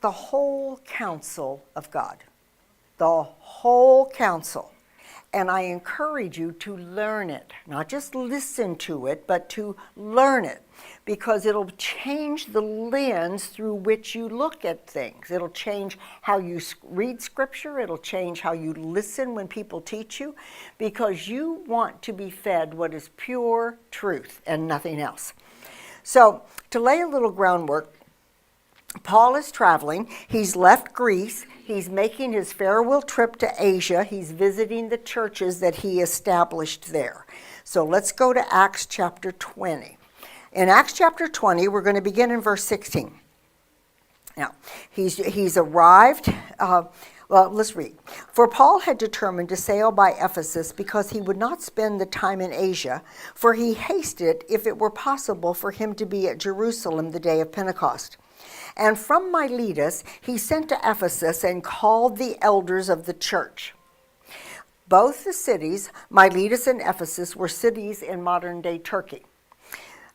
the whole counsel of God. The whole counsel. And I encourage you to learn it, not just listen to it, but to learn it, because it'll change the lens through which you look at things. It'll change how you read Scripture. It'll change how you listen when people teach you, because you want to be fed what is pure truth and nothing else. So, to lay a little groundwork, Paul is traveling. He's left Greece. He's making his farewell trip to Asia. He's visiting the churches that he established there. So let's go to Acts chapter 20. In Acts chapter 20, we're going to begin in verse 16. Now, he's arrived. Let's read. For Paul had determined to sail by Ephesus because he would not spend the time in Asia, for he hasted if it were possible for him to be at Jerusalem the day of Pentecost. And from Miletus he sent to Ephesus and called the elders of the church. Both the cities, Miletus and Ephesus, were cities in modern-day Turkey.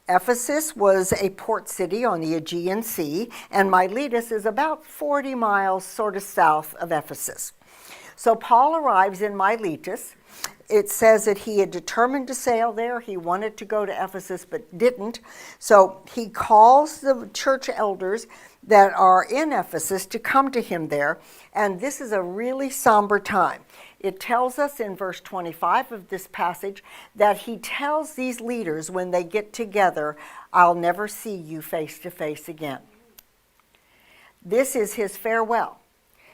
Ephesus was a port city on the Aegean Sea, and Miletus is about 40 miles sort of south of Ephesus. So Paul arrives in Miletus. It says that he had determined to sail there. He wanted to go to Ephesus but didn't. So he calls the church elders that are in Ephesus to come to him there. And this is a really somber time. It tells us in verse 25 of this passage that he tells these leaders when they get together, I'll never see you face to face again. This is his farewell.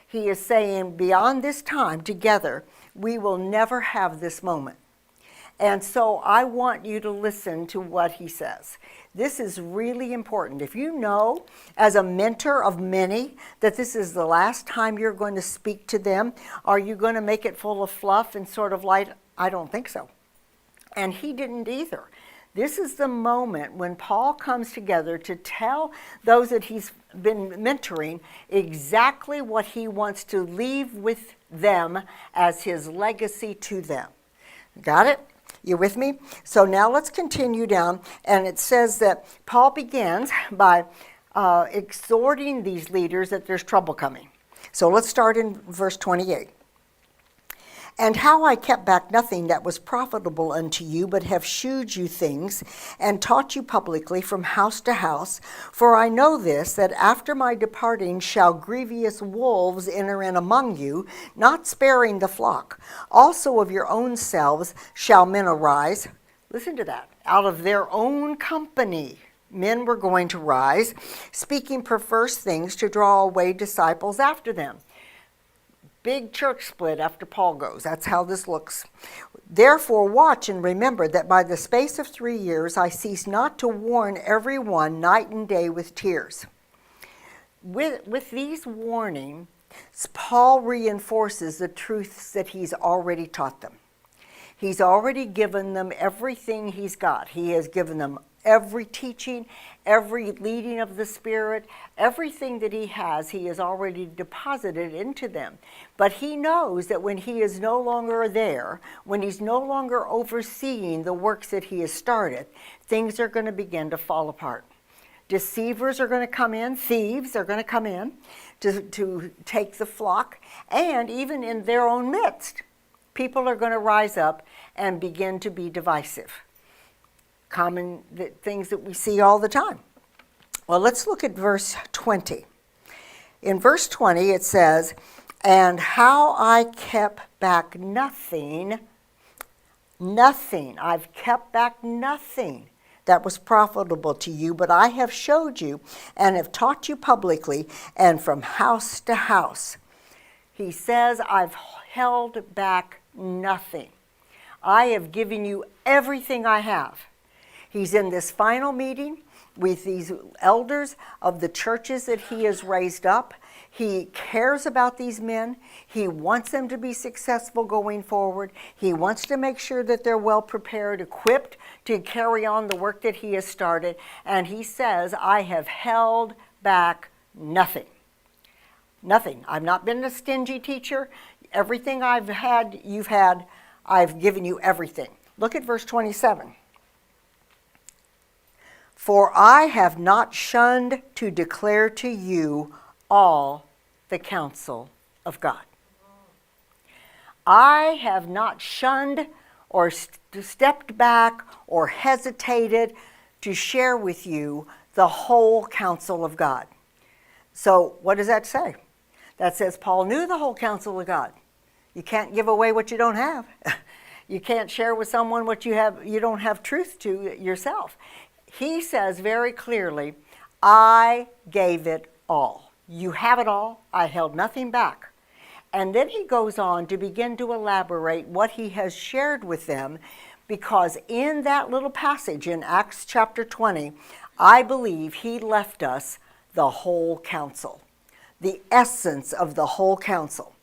He is saying, beyond this time together, we will never have this moment. And so I want you to listen to what he says. This is really important. If you know, as a mentor of many, that this is the last time you're going to speak to them, are you going to make it full of fluff and sort of light? I don't think so. And he didn't either. This is the moment when Paul comes together to tell those that he's been mentoring exactly what he wants to leave with them as his legacy to them. Got it? You with me? So now let's continue down, and it says that Paul begins by exhorting these leaders that there's trouble coming. So let's start in verse 28. And how I kept back nothing that was profitable unto you, but have shewed you things, and taught you publicly from house to house. For I know this, that after my departing shall grievous wolves enter in among you, not sparing the flock. Also of your own selves shall men arise. Listen to that. Out of their own company men were going to rise, speaking perverse things to draw away disciples after them. Big church split after Paul goes. That's how this looks. Therefore watch and remember that by the space of 3 years I cease not to warn every one night and day with tears. With these warnings, Paul reinforces the truths that he's already taught them. He's already given them everything he's got. He has given them every teaching, every leading of the Spirit, everything that he has already deposited into them. But he knows that when he is no longer there, when he's no longer overseeing the works that he has started, things are going to begin to fall apart. Deceivers are going to come in, thieves are going to come in to take the flock, and even in their own midst, people are going to rise up and begin to be divisive. Common things that we see all the time. Well, let's look at verse 20. In verse 20 it says, and how I kept back nothing, I've kept back nothing that was profitable to you, but I have showed you and have taught you publicly and from house to house. He says, I've held back nothing. I have given you everything I have. He's in this final meeting with these elders of the churches that he has raised up. He cares about these men. He wants them to be successful going forward. He wants to make sure that they're well prepared, equipped to carry on the work that he has started. And he says, I have held back nothing. Nothing. I've not been a stingy teacher. Everything I've had, you've had. I've given you everything. Look at verse 27. For I have not shunned to declare to you all the counsel of God. I have not shunned or stepped back or hesitated to share with you the whole counsel of God. So what does that say? That says Paul knew the whole counsel of God. You can't give away what you don't have. You can't share with someone what you don't have truth to yourself. He says very clearly, I gave it all. You have it all. I held nothing back. And then he goes on to begin to elaborate what he has shared with them, because in that little passage in Acts chapter 20, I believe he left us the whole counsel, the essence of the whole counsel.